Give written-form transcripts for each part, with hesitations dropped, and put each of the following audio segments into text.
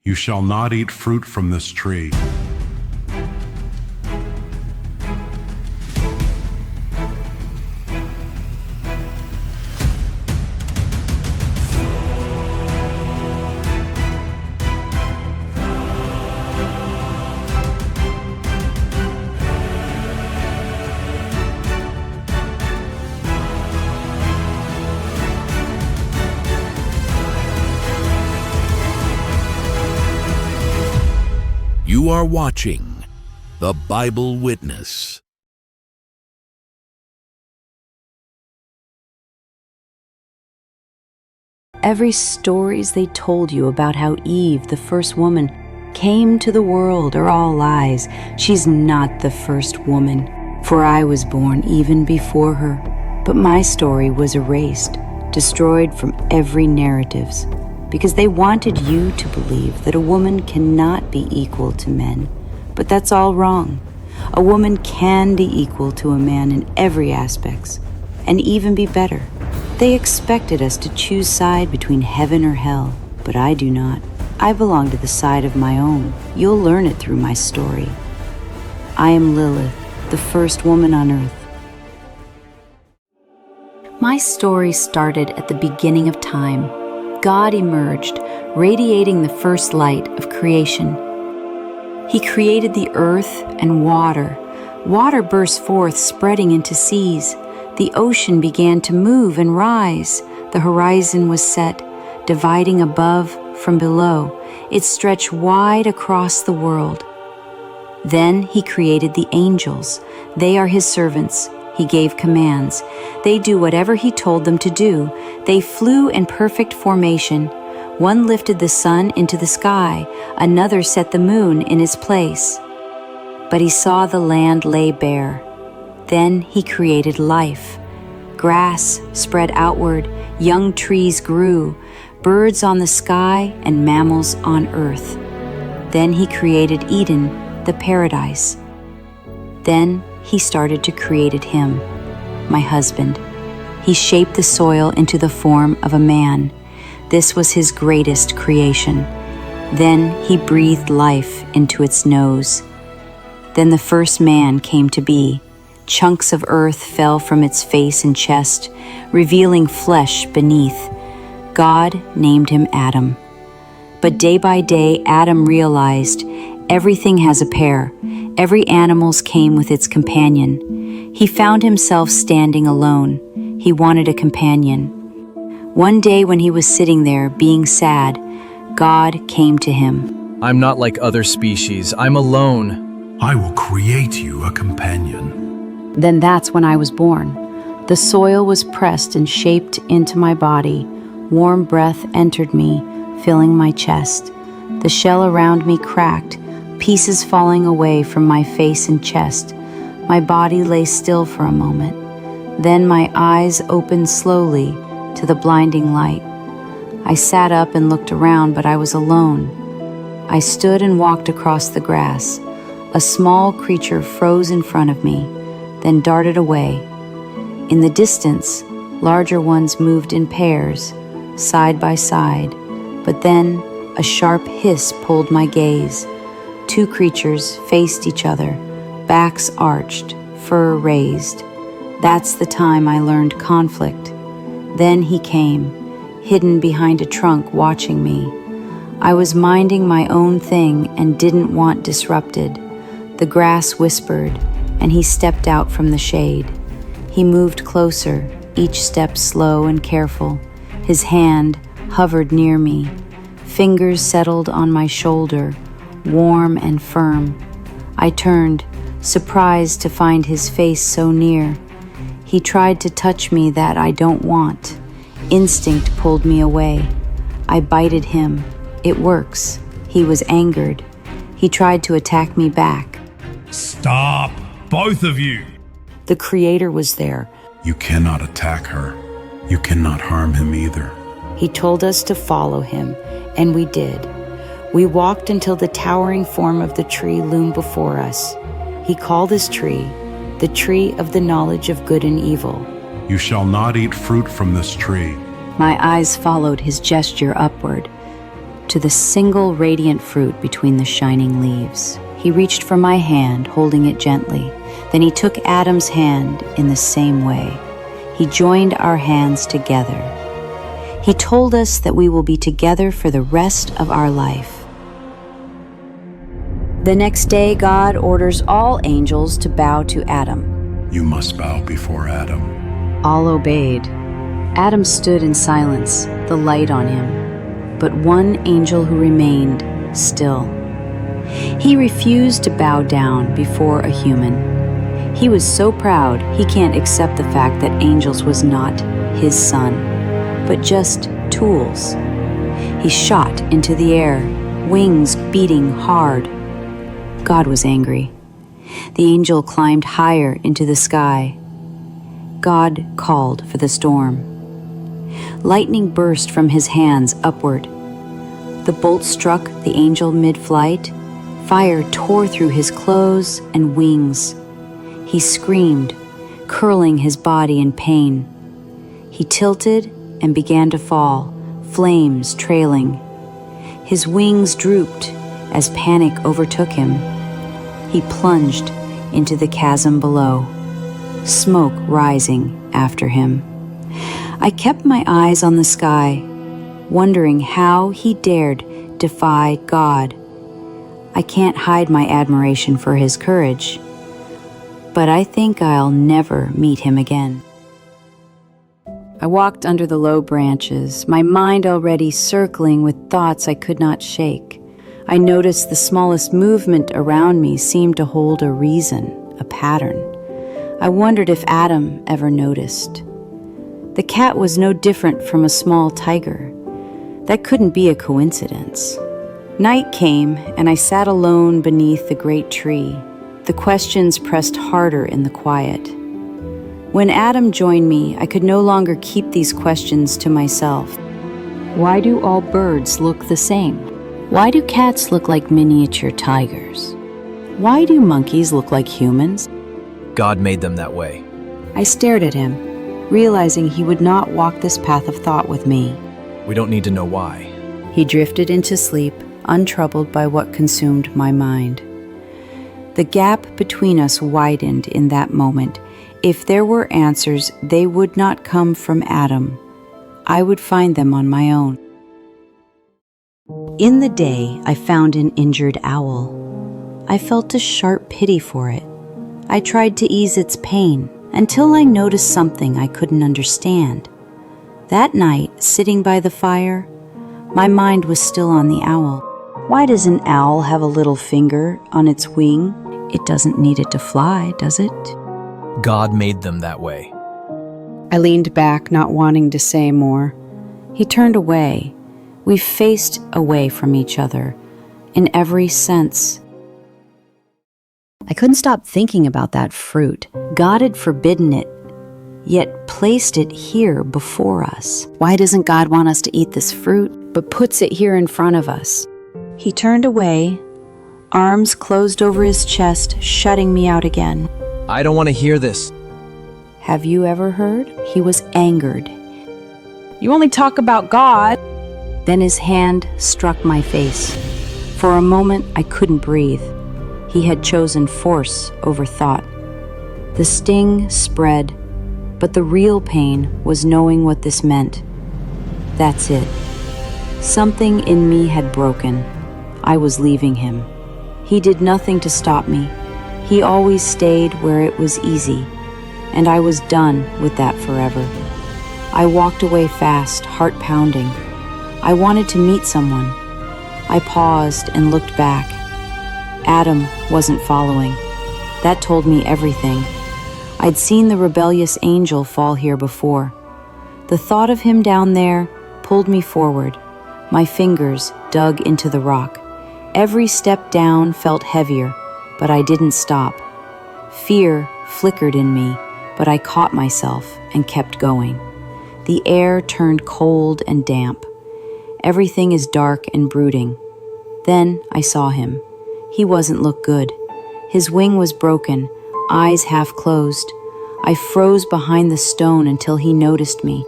You shall not eat fruit from this tree. You are watching The Bible Witness. Every stories they told you about how Eve, the first woman, came to the world are all lies. She's not the first woman, for I was born even before her. But my story was erased, destroyed from every narratives, because they wanted you to believe that a woman cannot be equal to men. But that's all wrong. A woman can be equal to a man in every aspect, and even be better. They expected us to choose side between heaven or hell, but I do not. I belong to the side of my own. You'll learn it through my story. I am Lilith, the first woman on earth. My story started at the beginning of time. God emerged, radiating the first light of creation. He created the earth and water. Water burst forth, spreading into seas. The ocean began to move and rise. The horizon was set, dividing above from below. It stretched wide across the world. Then he created the angels. They are his servants. He gave commands. They do whatever he told them to do. They flew in perfect formation. One lifted the sun into the sky. Another set the moon in its place. But he saw the land lay bare. Then he created life. Grass spread outward. Young trees grew. Birds on the sky and mammals on earth. Then he created Eden, the paradise. Then he started to create him, my husband. He shaped the soil into the form of a man. This was his greatest creation. Then he breathed life into its nose. Then the first man came to be. Chunks of earth fell from its face and chest, revealing flesh beneath. God named him Adam. But day by day, Adam realized everything has a pair. Every animal came with its companion. He found himself standing alone. He wanted a companion. One day when he was sitting there being sad, God came to him. I'm not like other species. I'm alone. I will create you a companion. Then that's when I was born. The soil was pressed and shaped into my body. Warm breath entered me, filling my chest. The shell around me cracked, pieces falling away from my face and chest. My body lay still for a moment. Then my eyes opened slowly to the blinding light. I sat up and looked around, but I was alone. I stood and walked across the grass. A small creature froze in front of me, then darted away. In the distance, larger ones moved in pairs, side by side, but then a sharp hiss pulled my gaze. Two creatures faced each other, backs arched, fur raised. That's the time I learned conflict. Then he came, hidden behind a trunk, watching me. I was minding my own thing and didn't want disrupted. The grass whispered, and he stepped out from the shade. He moved closer, each step slow and careful. His hand hovered near me. Fingers settled on my shoulder, warm and firm. I turned, surprised to find his face so near. He tried to touch me that I don't want. Instinct pulled me away. I bited him. It works. He was angered. He tried to attack me back. Stop, both of you! The Creator was there. You cannot attack her. You cannot harm him either. He told us to follow him, and we did. We walked until the towering form of the tree loomed before us. He called this tree the tree of the knowledge of good and evil. You shall not eat fruit from this tree. My eyes followed his gesture upward. to the single radiant fruit between the shining leaves. He reached for my hand, holding it gently. Then he took Adam's hand in the same way. He joined our hands together. He told us that we will be together for the rest of our life. The next day, God orders all angels to bow to Adam. You must bow before Adam. All obeyed. Adam stood in silence, the light on him, but one angel who remained still. He refused to bow down before a human. He was so proud he can't accept the fact that Angels was not his son, but just tools. He shot into the air, wings beating hard. God was angry. The angel climbed higher into the sky. God called for the storm. Lightning burst from his hands upward. The bolt struck the angel mid-flight. Fire tore through his clothes and wings. He screamed, curling his body in pain. He tilted and began to fall, flames trailing. His wings drooped as panic overtook him. He plunged into the chasm below, smoke rising after him. I kept my eyes on the sky, wondering how he dared defy God. I can't hide my admiration for his courage, but I think I'll never meet him again. I walked under the low branches, my mind already circling with thoughts I could not shake. I noticed the smallest movement around me seemed to hold a reason, a pattern. I wondered if Adam ever noticed. The cat was no different from a small tiger. That couldn't be a coincidence. Night came, and I sat alone beneath the great tree. The questions pressed harder in the quiet. When Adam joined me, I could no longer keep these questions to myself. Why do all birds look the same? Why do cats look like miniature tigers? Why do monkeys look like humans? God made them that way. I stared at him, realizing he would not walk this path of thought with me. We don't need to know why. He drifted into sleep, untroubled by what consumed my mind. The gap between us widened in that moment. If there were answers, they would not come from Adam. I would find them on my own. In the day, I found an injured owl. I felt a sharp pity for it. I tried to ease its pain until I noticed something I couldn't understand. That night, sitting by the fire, my mind was still on the owl. Why does an owl have a little finger on its wing? It doesn't need it to fly, does it? God made them that way. I leaned back, not wanting to say more. He turned away. We faced away from each other, in every sense. I couldn't stop thinking about that fruit. God had forbidden it, yet placed it here before us. Why doesn't God want us to eat this fruit, but puts it here in front of us? He turned away, arms closed over his chest, shutting me out again. I don't want to hear this. Have you ever heard? He was angered. You only talk about God. Then his hand struck my face. For a moment, I couldn't breathe. He had chosen force over thought. The sting spread, but the real pain was knowing what this meant. That's it. Something in me had broken. I was leaving him. He did nothing to stop me. He always stayed where it was easy, and I was done with that forever. I walked away fast, heart pounding. I wanted to meet someone. I paused and looked back. Adam wasn't following. That told me everything. I'd seen the rebellious angel fall here before. The thought of him down there pulled me forward. My fingers dug into the rock. Every step down felt heavier, but I didn't stop. Fear flickered in me, but I caught myself and kept going. The air turned cold and damp. Everything is dark and brooding. Then I saw him. He wasn't look good. His wing was broken, eyes half closed. I froze behind the stone until he noticed me.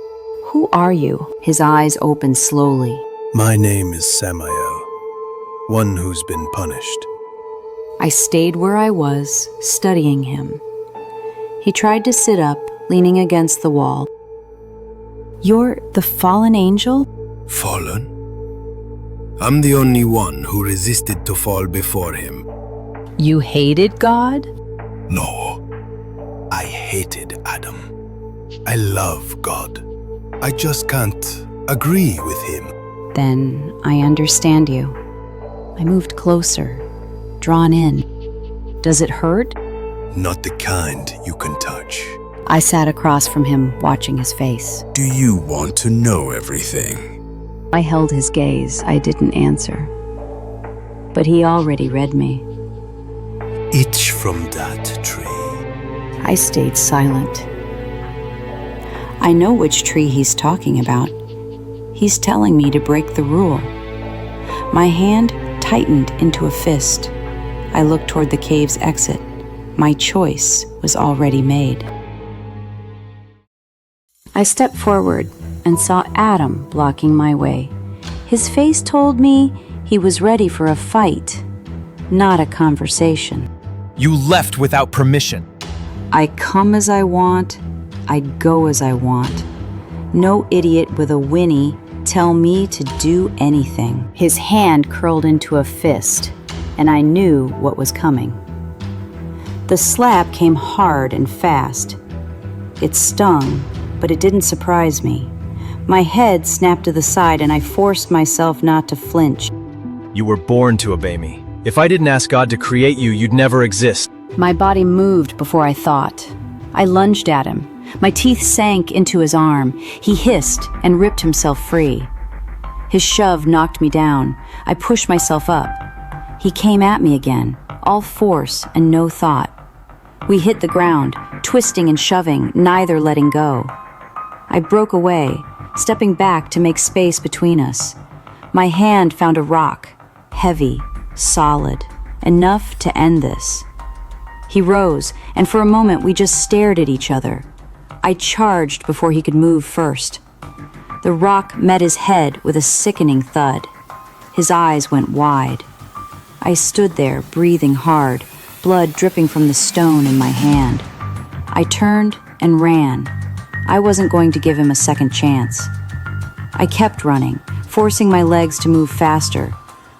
Who are you? His eyes opened slowly. My name is Samael, one who's been punished. I stayed where I was, studying him. He tried to sit up, leaning against the wall. You're the fallen angel? Fallen? I'm the only one who resisted to fall before him. You hated God? No, I hated Adam. I love God. I just can't agree with him. Then I understand you. I moved closer, drawn in. Does it hurt? Not the kind you can touch. I sat across from him, watching his face. Do you want to know everything? I held his gaze. I didn't answer. But he already read me. Eat from that tree. I stayed silent. I know which tree he's talking about. He's telling me to break the rule. My hand tightened into a fist. I looked toward the cave's exit. My choice was already made. I stepped forward and saw Adam blocking my way. His face told me he was ready for a fight, not a conversation. You left without permission. I come as I want, I go as I want. No idiot with a whinny tell me to do anything. His hand curled into a fist, and I knew what was coming. The slap came hard and fast. It stung, but it didn't surprise me. My head snapped to the side, and I forced myself not to flinch. You were born to obey me. If I didn't ask God to create you, you'd never exist. My body moved before I thought. I lunged at him. My teeth sank into his arm. He hissed and ripped himself free. His shove knocked me down. I pushed myself up. He came at me again, all force and no thought. We hit the ground, twisting and shoving, neither letting go. I broke away, stepping back to make space between us. My hand found a rock, heavy, solid, enough to end this. He rose, and for a moment we just stared at each other. I charged before he could move first. The rock met his head with a sickening thud. His eyes went wide. I stood there, breathing hard, blood dripping from the stone in my hand. I turned and ran. I wasn't going to give him a second chance. I kept running, forcing my legs to move faster.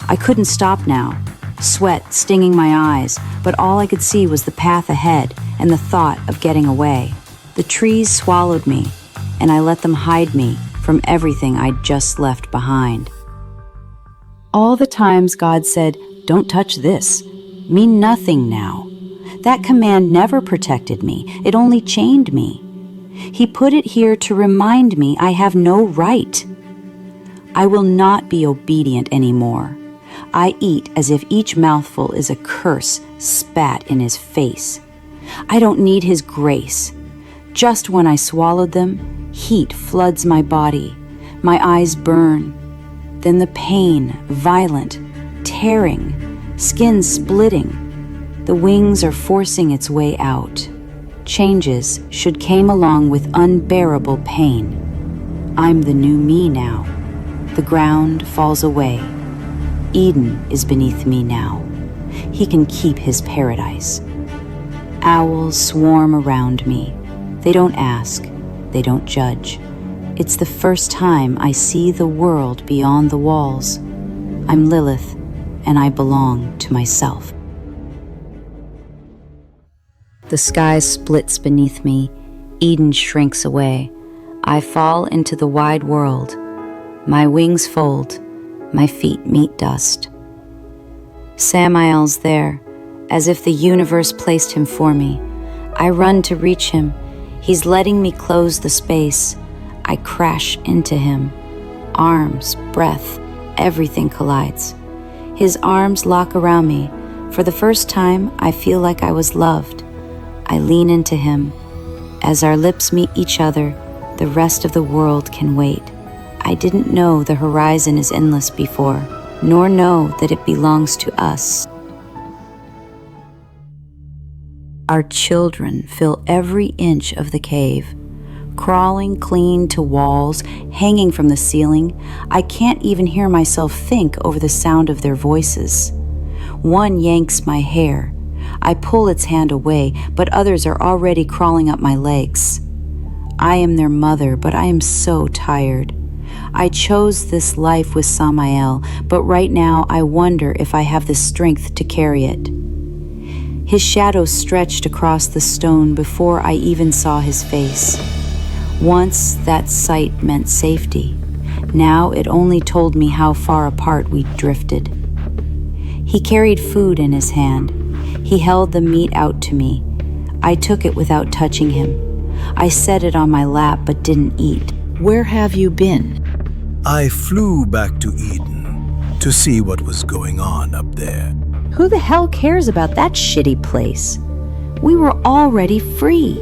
I couldn't stop now, sweat stinging my eyes, but all I could see was the path ahead and the thought of getting away. The trees swallowed me, and I let them hide me from everything I'd just left behind. All the times God said, "Don't touch this," mean nothing now. That command never protected me, it only chained me. He put it here to remind me I have no right. I will not be obedient anymore. I eat as if each mouthful is a curse spat in his face. I don't need his grace. Just when I swallowed them, heat floods my body. My eyes burn. Then the pain, violent, tearing, skin splitting. The wings are forcing its way out. Changes should came along with unbearable pain. I'm the new me now. The ground falls away. Eden is beneath me now. He can keep his paradise. Owls swarm around me. They don't ask. They don't judge. It's the first time I see the world beyond the walls. I'm Lilith, and I belong to myself. The sky splits beneath me. Eden shrinks away. I fall into the wide world. My wings fold. My feet meet dust. Samael's there, as if the universe placed him for me. I run to reach him. He's letting me close the space. I crash into him. Arms, breath, everything collides. His arms lock around me. For the first time, I feel like I was loved. I lean into him. As our lips meet each other, the rest of the world can wait. I didn't know the horizon is endless before, nor know that it belongs to us. Our children fill every inch of the cave. crawling clean to walls, hanging from the ceiling. I can't even hear myself think over the sound of their voices. One yanks my hair. I pull its hand away, but others are already crawling up my legs. I am their mother, but I am so tired. I chose this life with Samael, but right now I wonder if I have the strength to carry it. His shadow stretched across the stone before I even saw his face. Once that sight meant safety. Now it only told me how far apart we'd drifted. He carried food in his hand. He held the meat out to me. I took it without touching him. I set it on my lap but didn't eat. Where have you been? I flew back to Eden to see what was going on up there. Who the hell cares about that shitty place? We were already free.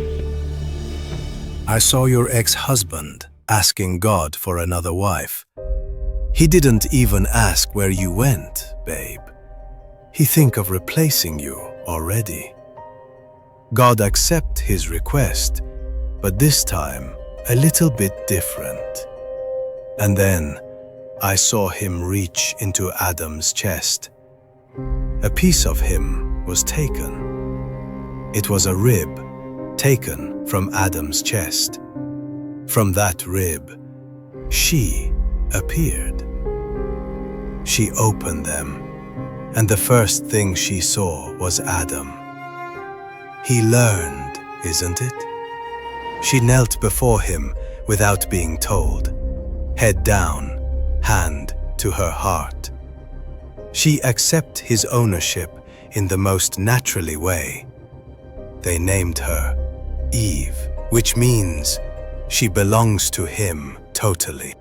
I saw your ex-husband asking God for another wife. He didn't even ask where you went, babe. He think of replacing you already. God accept his request, but this time a little bit different. And then I saw him reach into Adam's chest. A piece of him was taken. It was a rib taken from Adam's chest. From that rib, she appeared. She opened them, and the first thing she saw was Adam. He learned, isn't it? She knelt before him without being told, head down, hand to her heart. She accepted his ownership in the most naturally way. They named her Eve, which means she belongs to him totally.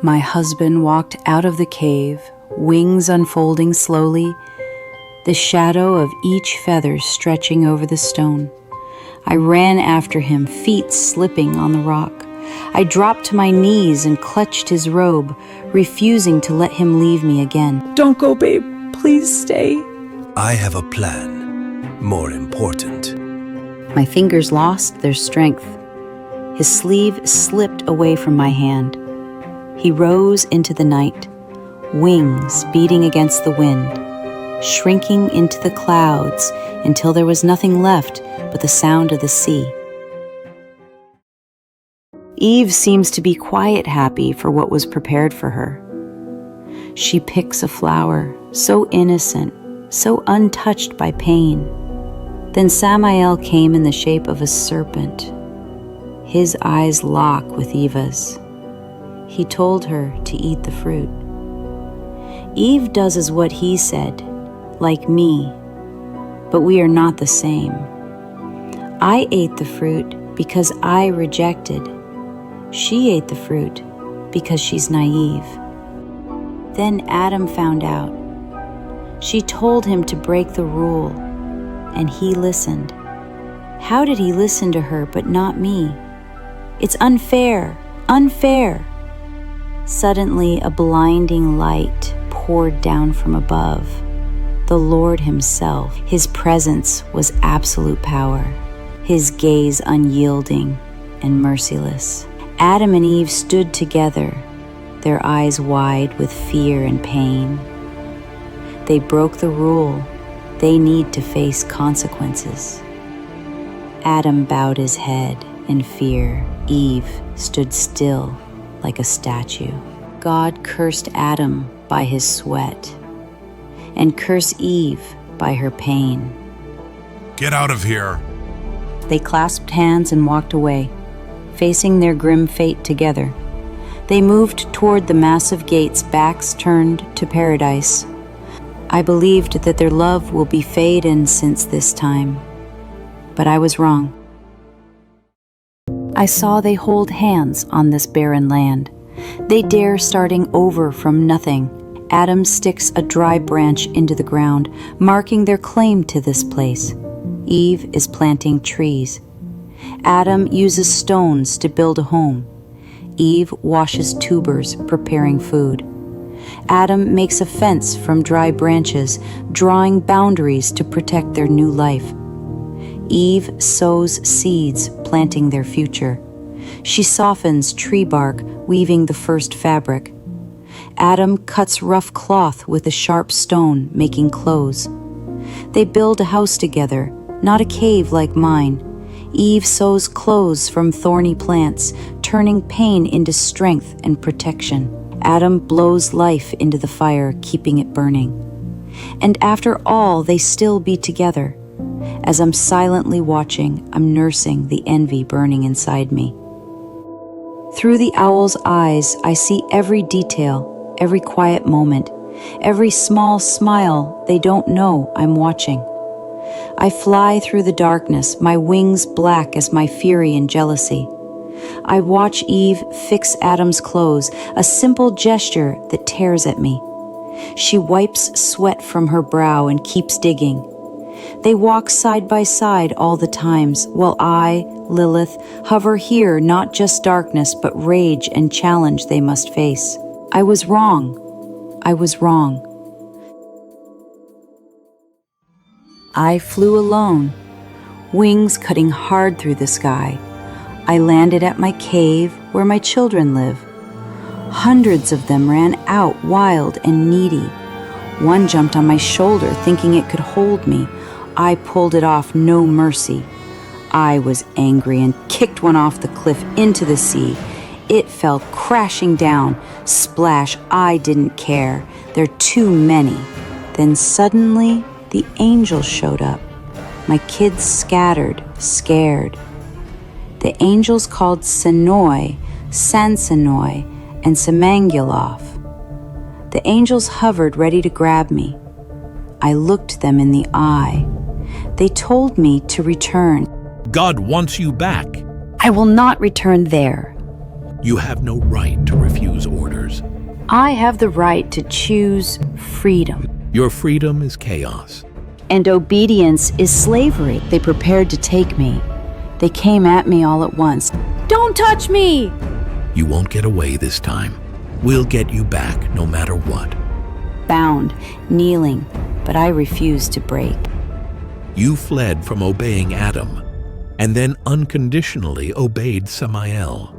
My husband walked out of the cave, wings unfolding slowly, the shadow of each feather stretching over the stone. I ran after him, feet slipping on the rock. I dropped to my knees and clutched his robe, refusing to let him leave me again. Don't go, babe. Please stay. I have a plan, more important. My fingers lost their strength. His sleeve slipped away from my hand. He rose into the night, wings beating against the wind, shrinking into the clouds until there was nothing left but the sound of the sea. Eve seems to be quite happy for what was prepared for her. She picks a flower, so innocent, so untouched by pain. Then Samael came in the shape of a serpent. His eyes lock with Eva's. He told her to eat the fruit. Eve does as what he said, like me, but we are not the same. I ate the fruit because I rejected. She ate the fruit because she's naive. Then Adam found out. She told him to break the rule, and he listened. How did he listen to her but not me? It's unfair, unfair. Suddenly, a blinding light poured down from above. The Lord himself, his presence was absolute power, his gaze unyielding and merciless. Adam and Eve stood together, their eyes wide with fear and pain. They broke the rule. They need to face consequences. Adam bowed his head in fear. Eve stood still like a statue. God cursed Adam by his sweat and cursed Eve by her pain. Get out of here. They clasped hands and walked away, facing their grim fate together. They moved toward the massive gates, backs turned to paradise. I believed that their love will be fading since this time, but I was wrong. I saw they hold hands on this barren land. They dare starting over from nothing. Adam sticks a dry branch into the ground, marking their claim to this place. Eve is planting trees. Adam uses stones to build a home. Eve washes tubers, preparing food. Adam makes a fence from dry branches, drawing boundaries to protect their new life. Eve sows seeds, planting their future. She softens tree bark, weaving the first fabric. Adam cuts rough cloth with a sharp stone, making clothes. They build a house together, not a cave like mine. Eve sews clothes from thorny plants, turning pain into strength and protection. Adam blows life into the fire, keeping it burning. And after all, they still be together. As I'm silently watching, I'm nursing the envy burning inside me. Through the owl's eyes, I see every detail, every quiet moment, every small smile they don't know I'm watching. I fly through the darkness, my wings black as my fury and jealousy. I watch Eve fix Adam's clothes, a simple gesture that tears at me. She wipes sweat from her brow and keeps digging. They walk side by side all the times, while I, Lilith, hover here, not just darkness, but rage and challenge they must face. I was wrong. I was wrong. I flew alone, wings cutting hard through the sky. I landed at my cave where my children live. Hundreds of them ran out, wild and needy. One jumped on my shoulder, thinking it could hold me. I pulled it off, no mercy. I was angry and kicked one off the cliff into the sea. It fell crashing down. Splash, I didn't care. There are too many. Then suddenly, the angels showed up. My kids scattered, scared. The angels called Senoi, Sansanoi, and Semanguloff. The angels hovered, ready to grab me. I looked them in the eye. They told me to return. God wants you back. I will not return there. You have no right to refuse orders. I have the right to choose freedom. Your freedom is chaos. And obedience is slavery. They prepared to take me. They came at me all at once. Don't touch me! You won't get away this time. We'll get you back no matter what. Bound, kneeling, but I refused to break. You fled from obeying Adam, and then unconditionally obeyed Samael.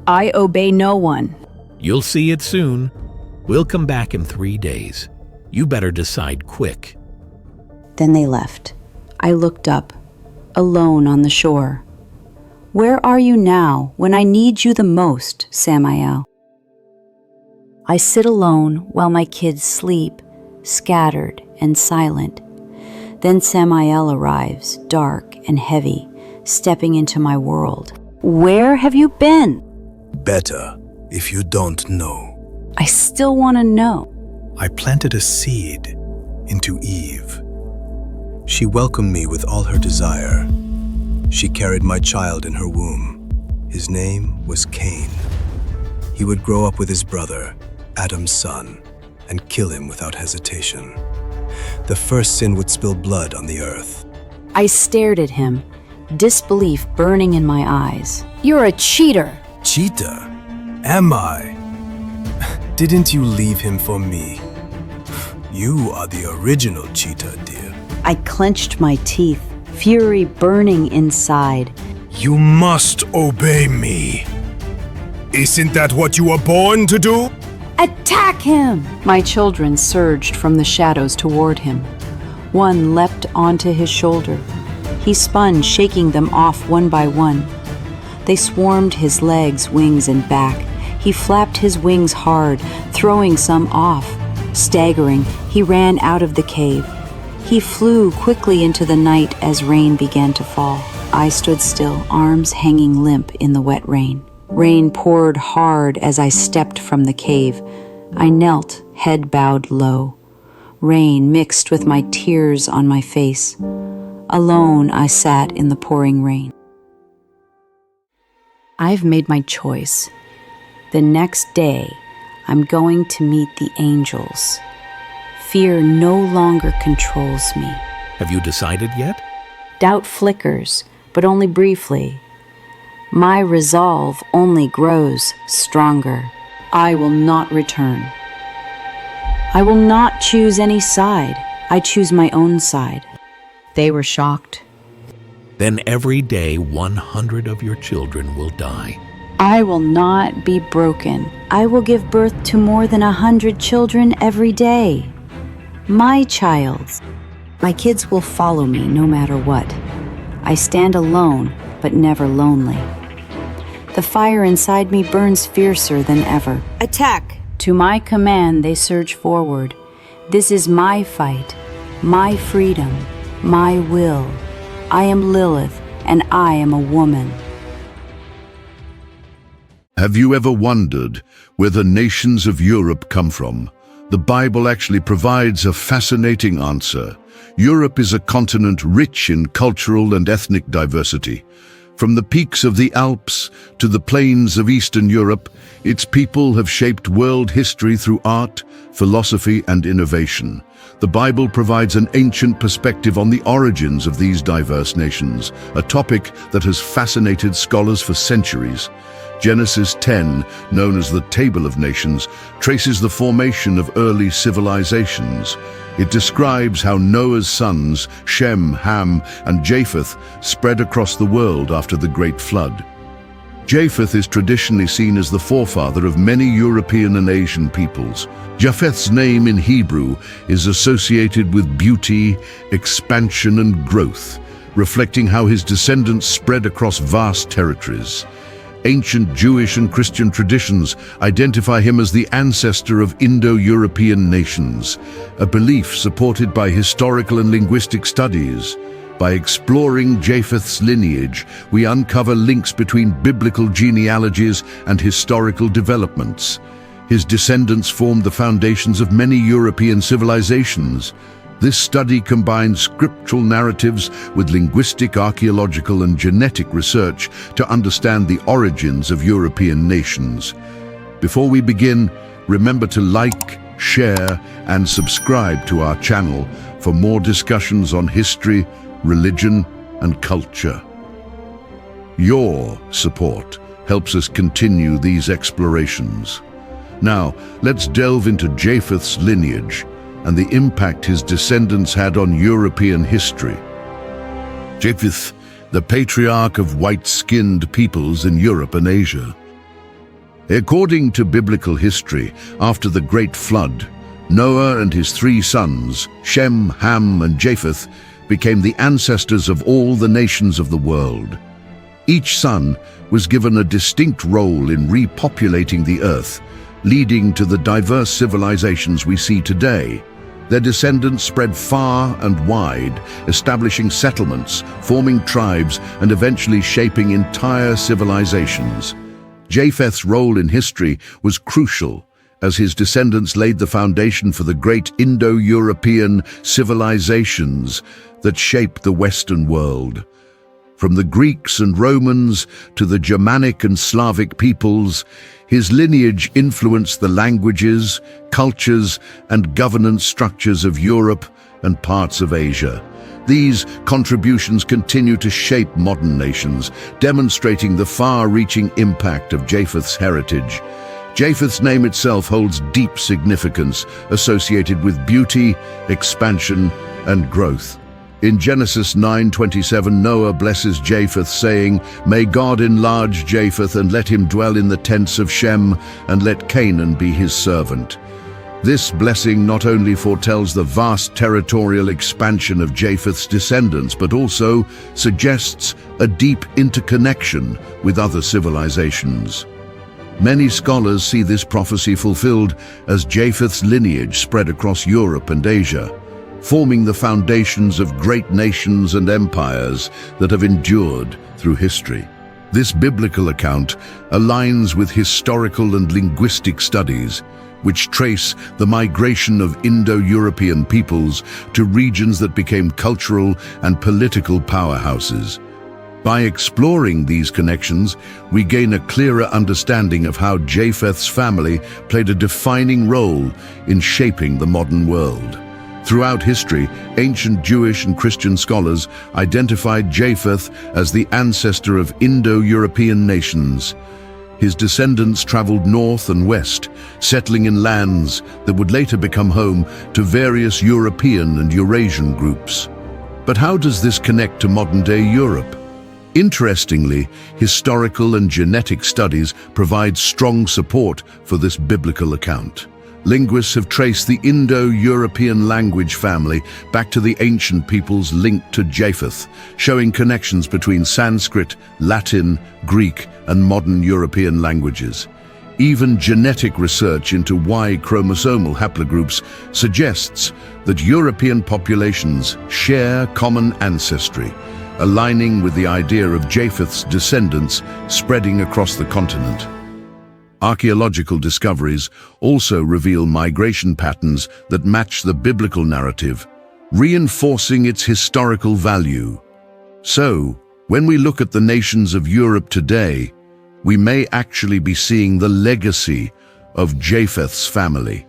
I obey no one. You'll see it soon. We'll come back in 3 days. You better decide quick. Then they left. I looked up, alone on the shore. Where are you now when I need you the most, Samael? I sit alone while my kids sleep, scattered and silent. Then Samael arrives, dark and heavy, stepping into my world. Where have you been? Better if you don't know. I still want to know. I planted a seed into Eve. She welcomed me with all her desire. She carried my child in her womb. His name was Cain. He would grow up with his brother, Adam's son, and kill him without hesitation. The first sin would spill blood on the earth. I stared at him, disbelief burning in my eyes. You're a cheater. Cheetah? Am I? Didn't you leave him for me? You are the original cheetah, dear. I clenched my teeth, fury burning inside. You must obey me. Isn't that what you were born to do? Attack him! My children surged from the shadows toward him. One leapt onto his shoulder. He spun, shaking them off one by one. They swarmed his legs, wings, and back. He flapped his wings hard, throwing some off. Staggering, he ran out of the cave. He flew quickly into the night as rain began to fall. I stood still, arms hanging limp in the wet rain. Rain poured hard as I stepped from the cave. I knelt, head bowed low. Rain mixed with my tears on my face. Alone, I sat in the pouring rain. I've made my choice. The next day, I'm going to meet the angels. Fear no longer controls me. Have you decided yet? Doubt flickers, but only briefly. My resolve only grows stronger. I will not return. I will not choose any side. I choose my own side. They were shocked. Then every day 100 of your children will die. I will not be broken. I will give birth to more than 100 children every day. My childs. My kids will follow me no matter what. I stand alone, but never lonely. The fire inside me burns fiercer than ever. Attack! To my command, they surge forward. This is my fight, my freedom, my will. I am Lilith, and I am a woman. Have you ever wondered where the nations of Europe come from? The Bible actually provides a fascinating answer. Europe is a continent rich in cultural and ethnic diversity. From the peaks of the Alps to the plains of Eastern Europe, its people have shaped world history through art, philosophy, and innovation. The Bible provides an ancient perspective on the origins of these diverse nations, a topic that has fascinated scholars for centuries. Genesis 10, known as the Table of Nations, traces the formation of early civilizations. It describes how Noah's sons, Shem, Ham, and Japheth, spread across the world after the Great Flood. Japheth is traditionally seen as the forefather of many European and Asian peoples. Japheth's name in Hebrew is associated with beauty, expansion, and growth, reflecting how his descendants spread across vast territories. Ancient Jewish and Christian traditions identify him as the ancestor of Indo-European nations, a belief supported by historical and linguistic studies. By exploring Japheth's lineage, we uncover links between biblical genealogies and historical developments. His descendants formed the foundations of many European civilizations. This study combines scriptural narratives with linguistic, archaeological, and genetic research to understand the origins of European nations. Before we begin, remember to like, share, and subscribe to our channel for more discussions on history, religion, and culture. Your support helps us continue these explorations. Now, let's delve into Japheth's lineage and the impact his descendants had on European history. Japheth, the patriarch of white-skinned peoples in Europe and Asia. According to biblical history, after the Great Flood, Noah and his 3 sons, Shem, Ham, and Japheth, became the ancestors of all the nations of the world. Each son was given a distinct role in repopulating the earth, leading to the diverse civilizations we see today. Their descendants spread far and wide, establishing settlements, forming tribes, and eventually shaping entire civilizations. Japheth's role in history was crucial, as his descendants laid the foundation for the great Indo-European civilizations that shaped the Western world. From the Greeks and Romans to the Germanic and Slavic peoples, his lineage influenced the languages, cultures, and governance structures of Europe and parts of Asia. These contributions continue to shape modern nations, demonstrating the far-reaching impact of Japheth's heritage. Japheth's name itself holds deep significance associated with beauty, expansion, and growth. In Genesis 9:27, Noah blesses Japheth, saying, "May God enlarge Japheth and let him dwell in the tents of Shem, and let Canaan be his servant." This blessing not only foretells the vast territorial expansion of Japheth's descendants, but also suggests a deep interconnection with other civilizations. Many scholars see this prophecy fulfilled as Japheth's lineage spread across Europe and Asia, forming the foundations of great nations and empires that have endured through history. This biblical account aligns with historical and linguistic studies, which trace the migration of Indo-European peoples to regions that became cultural and political powerhouses. By exploring these connections, we gain a clearer understanding of how Japheth's family played a defining role in shaping the modern world. Throughout history, ancient Jewish and Christian scholars identified Japheth as the ancestor of Indo-European nations. His descendants traveled north and west, settling in lands that would later become home to various European and Eurasian groups. But how does this connect to modern-day Europe? Interestingly, historical and genetic studies provide strong support for this biblical account. Linguists have traced the Indo-European language family back to the ancient peoples linked to Japheth, showing connections between Sanskrit, Latin, Greek, and modern European languages. Even genetic research into Y chromosomal haplogroups suggests that European populations share common ancestry, aligning with the idea of Japheth's descendants spreading across the continent. Archaeological discoveries also reveal migration patterns that match the biblical narrative, reinforcing its historical value. So, when we look at the nations of Europe today, we may actually be seeing the legacy of Japheth's family.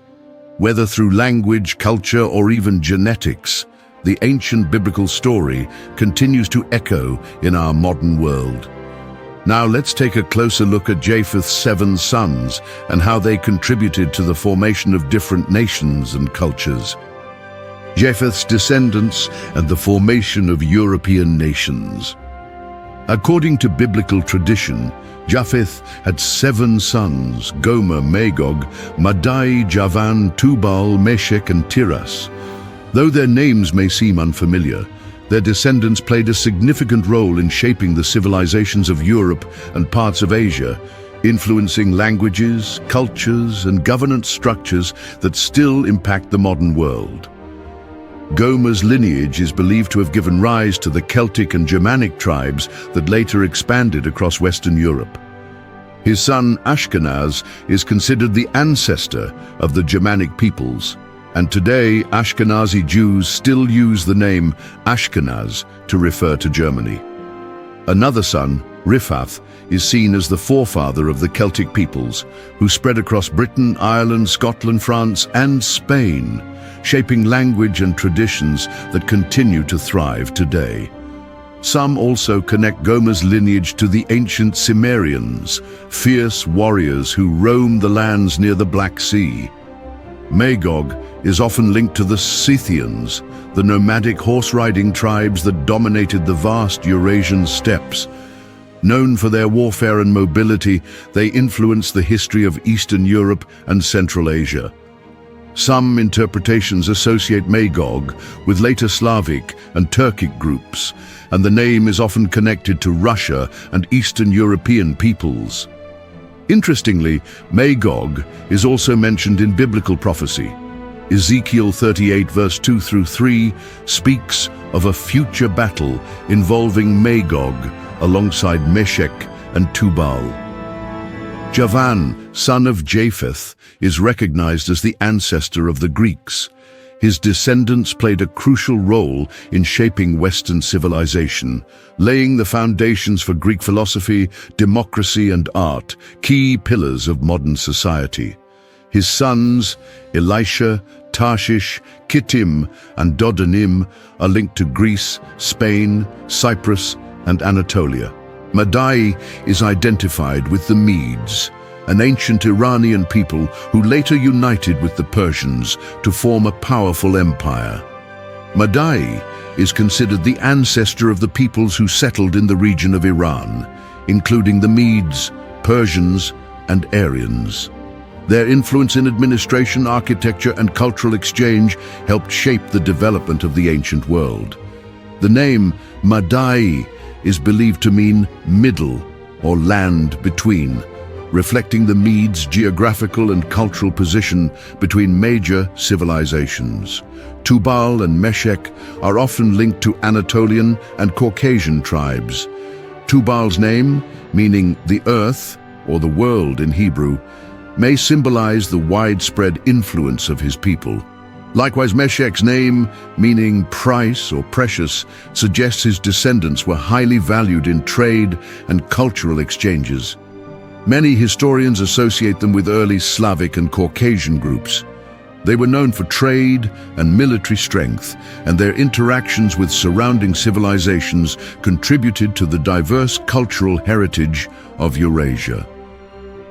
Whether through language, culture, or even genetics, the ancient biblical story continues to echo in our modern world. Now let's take a closer look at Japheth's 7 sons and how they contributed to the formation of different nations and cultures. Japheth's descendants and the formation of European nations. According to biblical tradition, Japheth had 7 sons: Gomer, Magog, Madai, Javan, Tubal, Meshech, and Tiras. Though their names may seem unfamiliar, their descendants played a significant role in shaping the civilizations of Europe and parts of Asia, influencing languages, cultures, and governance structures that still impact the modern world. Gomer's lineage is believed to have given rise to the Celtic and Germanic tribes that later expanded across Western Europe. His son Ashkenaz is considered the ancestor of the Germanic peoples, and today Ashkenazi Jews still use the name Ashkenaz to refer to Germany. Another son, Riphath, is seen as the forefather of the Celtic peoples, who spread across Britain, Ireland, Scotland, France, and Spain, shaping language and traditions that continue to thrive today. Some also connect Gomer's lineage to the ancient Cimmerians, fierce warriors who roamed the lands near the Black Sea. Magog is often linked to the Scythians, the nomadic horse-riding tribes that dominated the vast Eurasian steppes. Known for their warfare and mobility, they influenced the history of Eastern Europe and Central Asia. Some interpretations associate Magog with later Slavic and Turkic groups, and the name is often connected to Russia and Eastern European peoples. Interestingly, Magog is also mentioned in biblical prophecy. Ezekiel 38 verse 2 through 3 speaks of a future battle involving Magog alongside Meshech and Tubal. Javan, son of Japheth, is recognized as the ancestor of the Greeks. His descendants played a crucial role in shaping Western civilization, laying the foundations for Greek philosophy, democracy, and art, key pillars of modern society. His sons, Elisha, Tarshish, Kittim, and Dodanim, are linked to Greece, Spain, Cyprus, and Anatolia. Madai is identified with the Medes, an ancient Iranian people who later united with the Persians to form a powerful empire. Madai is considered the ancestor of the peoples who settled in the region of Iran, including the Medes, Persians, and Aryans. Their influence in administration, architecture, and cultural exchange helped shape the development of the ancient world. The name Madai is believed to mean middle or land between, reflecting the Medes' geographical and cultural position between major civilizations. Tubal and Meshech are often linked to Anatolian and Caucasian tribes. Tubal's name, meaning the earth or the world in Hebrew, may symbolize the widespread influence of his people. Likewise, Meshech's name, meaning price or precious, suggests his descendants were highly valued in trade and cultural exchanges. Many historians associate them with early Slavic and Caucasian groups. They were known for trade and military strength, and their interactions with surrounding civilizations contributed to the diverse cultural heritage of Eurasia.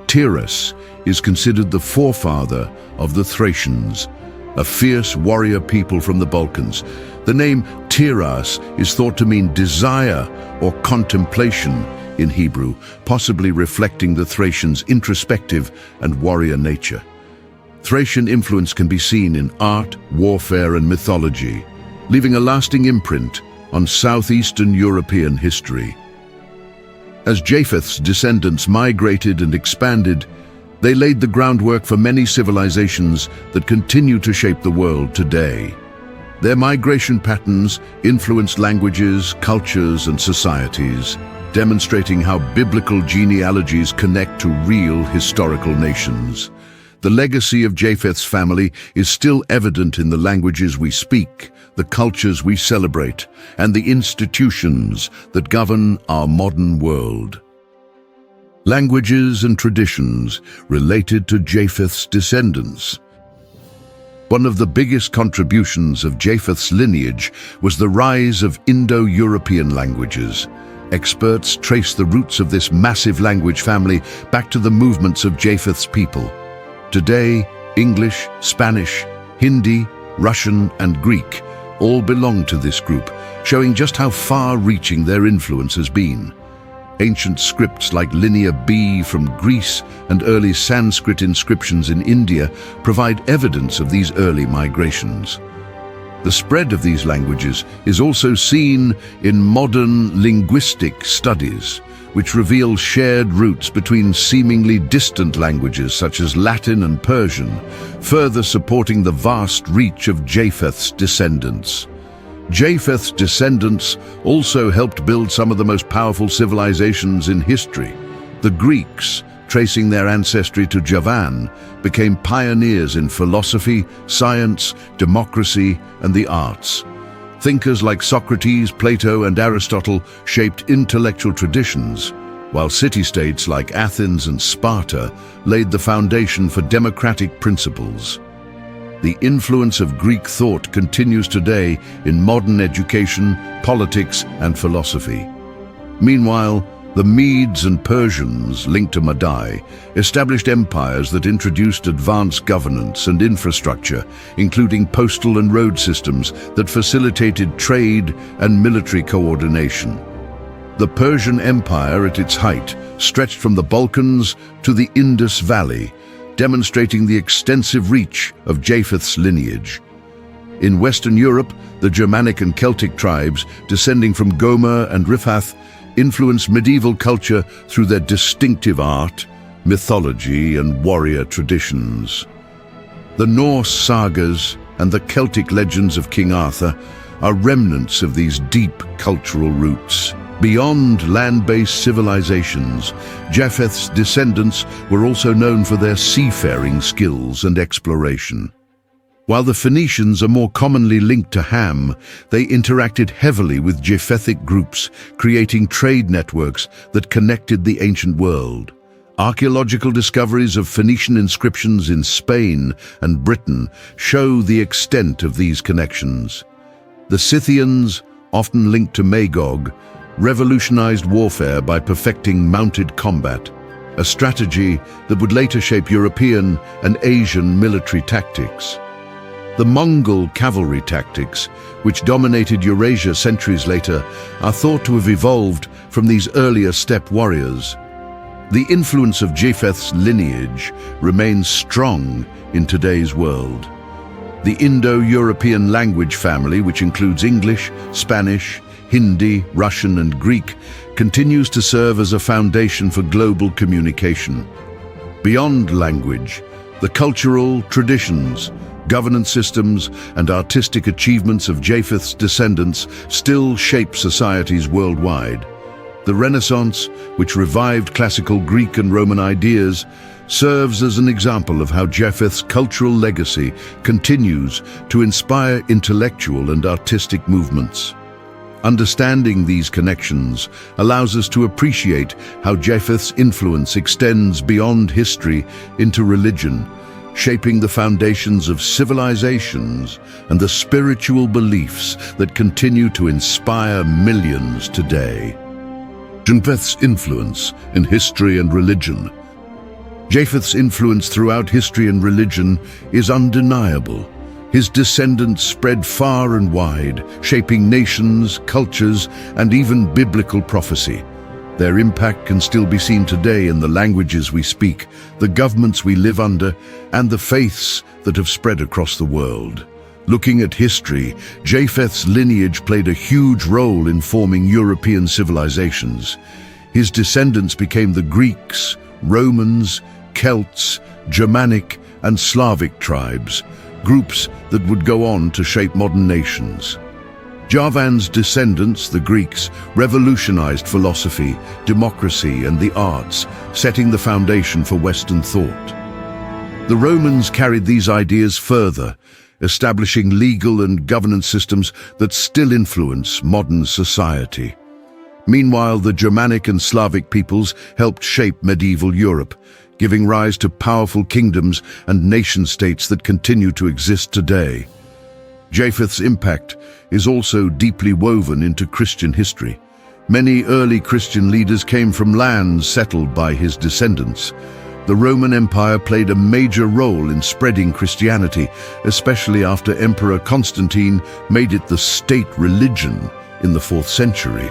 Tiras is considered the forefather of the Thracians, a fierce warrior people from the Balkans. The name Tiras is thought to mean desire or contemplation in Hebrew, possibly reflecting the Thracians' introspective and warrior nature. Thracian influence can be seen in art, warfare, and mythology, leaving a lasting imprint on southeastern European history. As Japheth's descendants migrated and expanded, they laid the groundwork for many civilizations that continue to shape the world today. Their migration patterns influenced languages, cultures, and societies, demonstrating how biblical genealogies connect to real historical nations. The legacy of Japheth's family is still evident in the languages we speak, the cultures we celebrate, and the institutions that govern our modern world. Languages and traditions related to Japheth's descendants. One of the biggest contributions of Japheth's lineage was the rise of Indo-European languages. Experts trace the roots of this massive language family back to the movements of Japheth's people. Today, English, Spanish, Hindi, Russian, and Greek all belong to this group, showing just how far-reaching their influence has been. Ancient scripts like Linear B from Greece and early Sanskrit inscriptions in India provide evidence of these early migrations. The spread of these languages is also seen in modern linguistic studies, which reveal shared roots between seemingly distant languages such as Latin and Persian, further supporting the vast reach of Japheth's descendants. Japheth's descendants also helped build some of the most powerful civilizations in history. The Greeks, tracing their ancestry to Javan, became pioneers in philosophy, science, democracy, and the arts. Thinkers like Socrates, Plato, and Aristotle shaped intellectual traditions, while city-states like Athens and Sparta laid the foundation for democratic principles. The influence of Greek thought continues today in modern education, politics, and philosophy. Meanwhile, the Medes and Persians, linked to Madai, established empires that introduced advanced governance and infrastructure, including postal and road systems that facilitated trade and military coordination. The Persian Empire at its height stretched from the Balkans to the Indus Valley, demonstrating the extensive reach of Japheth's lineage. In Western Europe, the Germanic and Celtic tribes, descending from Gomer and Riphath, influenced medieval culture through their distinctive art, mythology, and warrior traditions. The Norse sagas and the Celtic legends of King Arthur are remnants of these deep cultural roots. Beyond land-based civilizations, Japheth's descendants were also known for their seafaring skills and exploration. While the Phoenicians are more commonly linked to Ham, they interacted heavily with Japhethic groups, creating trade networks that connected the ancient world. Archaeological discoveries of Phoenician inscriptions in Spain and Britain show the extent of these connections. The Scythians, often linked to Magog, revolutionized warfare by perfecting mounted combat, a strategy that would later shape European and Asian military tactics. The Mongol cavalry tactics, which dominated Eurasia centuries later, are thought to have evolved from these earlier steppe warriors. The influence of Japheth's lineage remains strong in today's world. The Indo-European language family, which includes English, Spanish, Hindi, Russian, and Greek, continues to serve as a foundation for global communication. Beyond language, the cultural traditions, governance systems, and artistic achievements of Japheth's descendants still shape societies worldwide. The Renaissance, which revived classical Greek and Roman ideas, serves as an example of how Japheth's cultural legacy continues to inspire intellectual and artistic movements. Understanding these connections allows us to appreciate how Japheth's influence extends beyond history into religion, shaping the foundations of civilizations and the spiritual beliefs that continue to inspire millions today. Japheth's influence in history and religion. Japheth's influence throughout history and religion is undeniable. His descendants spread far and wide, shaping nations, cultures, and even biblical prophecy. Their impact can still be seen today in the languages we speak, the governments we live under, and the faiths that have spread across the world. Looking at history, Japheth's lineage played a huge role in forming European civilizations. His descendants became the Greeks, Romans, Celts, Germanic, and Slavic tribes, groups that would go on to shape modern nations. Japheth's descendants, the Greeks, revolutionized philosophy, democracy, and the arts, setting the foundation for Western thought. The Romans carried these ideas further, establishing legal and governance systems that still influence modern society. Meanwhile, the Germanic and Slavic peoples helped shape medieval Europe, giving rise to powerful kingdoms and nation-states that continue to exist today. Japheth's impact is also deeply woven into Christian history. Many early Christian leaders came from lands settled by his descendants. The Roman Empire played a major role in spreading Christianity, especially after Emperor Constantine made it the state religion in the 4th century.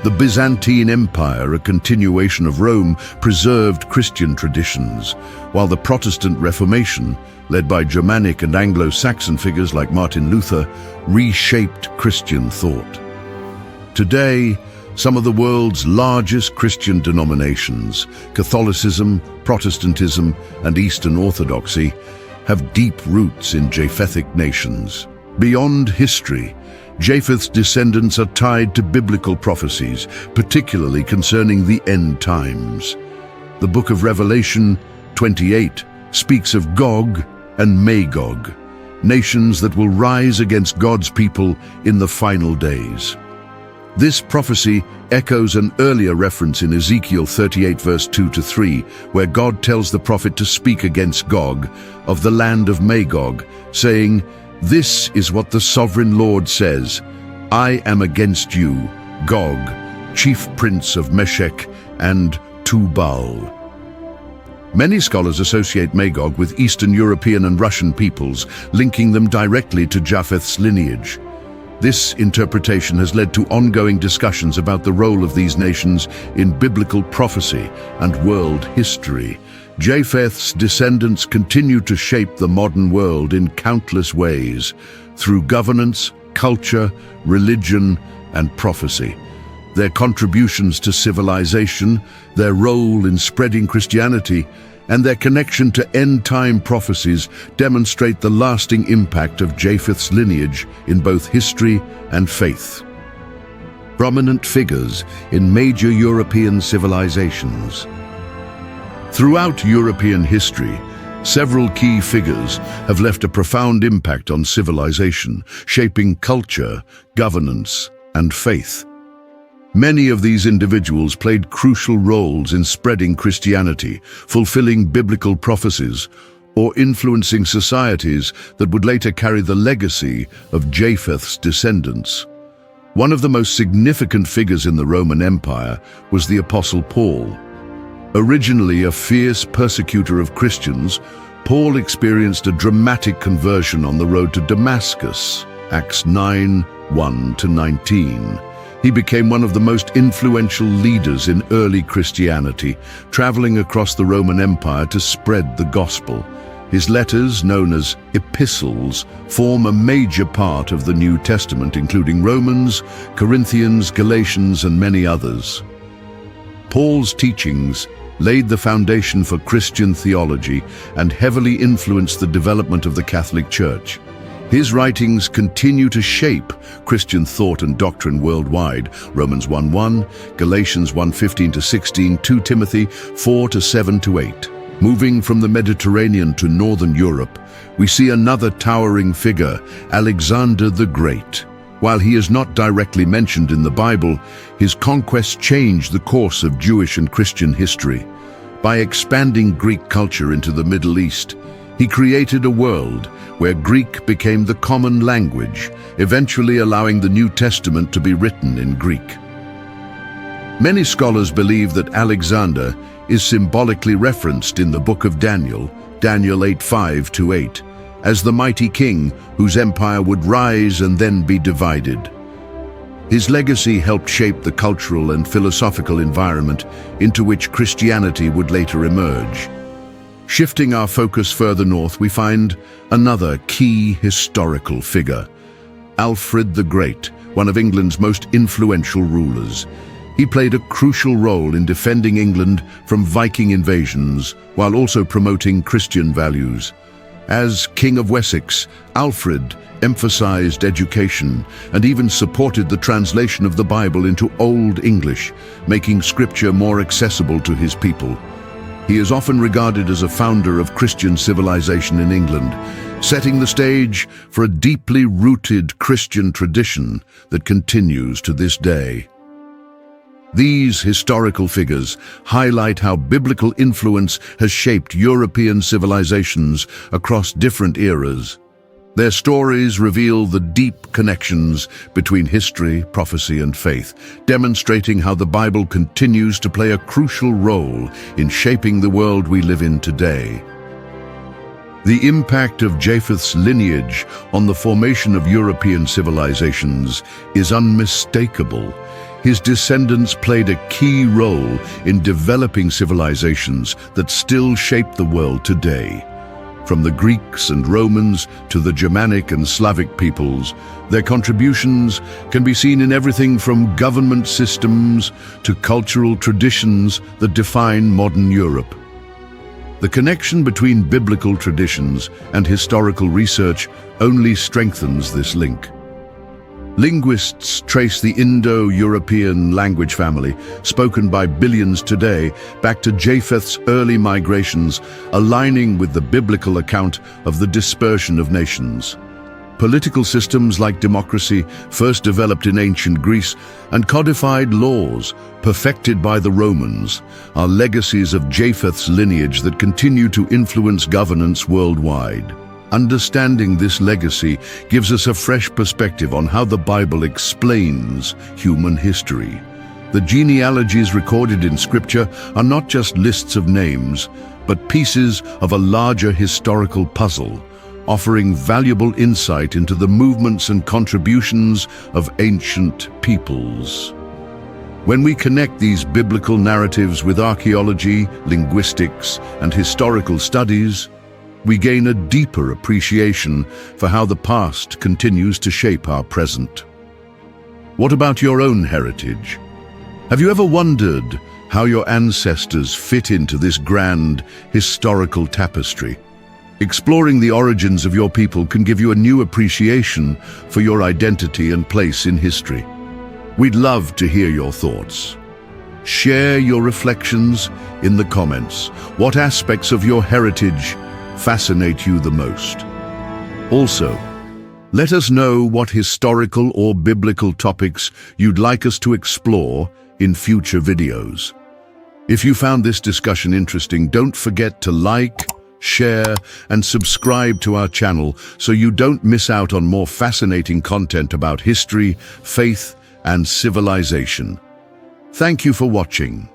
The Byzantine Empire, a continuation of Rome, preserved Christian traditions, while the Protestant Reformation, led by Germanic and Anglo-Saxon figures like Martin Luther, reshaped Christian thought. Today, some of the world's largest Christian denominations, Catholicism, Protestantism, and Eastern Orthodoxy, have deep roots in Japhethic nations. Beyond history, Japheth's descendants are tied to biblical prophecies, particularly concerning the end times. The book of Revelation 28 speaks of Gog and Magog, nations that will rise against God's people in the final days. This prophecy echoes an earlier reference in Ezekiel 38 verse 2-3, where God tells the prophet to speak against Gog of the land of Magog, saying, "This is what the sovereign Lord says, I am against you, Gog, chief prince of Meshech and Tubal." Many scholars associate Magog with Eastern European and Russian peoples, linking them directly to Japheth's lineage. This interpretation has led to ongoing discussions about the role of these nations in biblical prophecy and world history. Japheth's descendants continue to shape the modern world in countless ways, through governance, culture, religion, and prophecy. Their contributions to civilization, their role in spreading Christianity, and their connection to end-time prophecies demonstrate the lasting impact of Japheth's lineage in both history and faith. Prominent figures in major European civilizations. Throughout European history, several key figures have left a profound impact on civilization, shaping culture, governance, and faith. Many of these individuals played crucial roles in spreading Christianity, fulfilling biblical prophecies, or influencing societies that would later carry the legacy of Japheth's descendants. One of the most significant figures in the Roman Empire was the Apostle Paul. Originally a fierce persecutor of Christians, Paul experienced a dramatic conversion on the road to Damascus, Acts 9:1-19. He became one of the most influential leaders in early Christianity, traveling across the Roman Empire to spread the gospel. His letters, known as epistles, form a major part of the New Testament, including Romans, Corinthians, Galatians, and many others. Paul's teachings laid the foundation for Christian theology and heavily influenced the development of the Catholic Church. His writings continue to shape Christian thought and doctrine worldwide. Romans 1:1, Galatians 1:15-16, 2 Timothy 4:7-8. Moving from the Mediterranean to Northern Europe, we see another towering figure, Alexander the Great. While he is not directly mentioned in the Bible, his conquests changed the course of Jewish and Christian history. By expanding Greek culture into the Middle East, he created a world where Greek became the common language, eventually allowing the New Testament to be written in Greek. Many scholars believe that Alexander is symbolically referenced in the book of Daniel, Daniel 8:5-8, as the mighty king whose empire would rise and then be divided. His legacy helped shape the cultural and philosophical environment into which Christianity would later emerge. Shifting our focus further north, we find another key historical figure, Alfred the Great, one of England's most influential rulers. He played a crucial role in defending England from Viking invasions while also promoting Christian values. As King of Wessex, Alfred emphasized education and even supported the translation of the Bible into Old English, making scripture more accessible to his people. He is often regarded as a founder of Christian civilization in England, setting the stage for a deeply rooted Christian tradition that continues to this day. These historical figures highlight how biblical influence has shaped European civilizations across different eras. Their stories reveal the deep connections between history, prophecy, and faith, demonstrating how the Bible continues to play a crucial role in shaping the world we live in today. The impact of Japheth's lineage on the formation of European civilizations is unmistakable. His descendants played a key role in developing civilizations that still shape the world today. From the Greeks and Romans to the Germanic and Slavic peoples, their contributions can be seen in everything from government systems to cultural traditions that define modern Europe. The connection between biblical traditions and historical research only strengthens this link. Linguists trace the Indo-European language family, spoken by billions today, back to Japheth's early migrations, aligning with the biblical account of the dispersion of nations. Political systems like democracy, first developed in ancient Greece, and codified laws, perfected by the Romans, are legacies of Japheth's lineage that continue to influence governance worldwide. Understanding this legacy gives us a fresh perspective on how the Bible explains human history. The genealogies recorded in Scripture are not just lists of names, but pieces of a larger historical puzzle, offering valuable insight into the movements and contributions of ancient peoples. When we connect these biblical narratives with archaeology, linguistics, and historical studies, we gain a deeper appreciation for how the past continues to shape our present. What about your own heritage? Have you ever wondered how your ancestors fit into this grand historical tapestry? Exploring the origins of your people can give you a new appreciation for your identity and place in history. We'd love to hear your thoughts. Share your reflections in the comments. What aspects of your heritage fascinate you the most? Also, let us know what historical or biblical topics you'd like us to explore in future videos. If you found this discussion interesting, don't forget to like, share, and subscribe to our channel so you don't miss out on more fascinating content about history, faith, and civilization. Thank you for watching.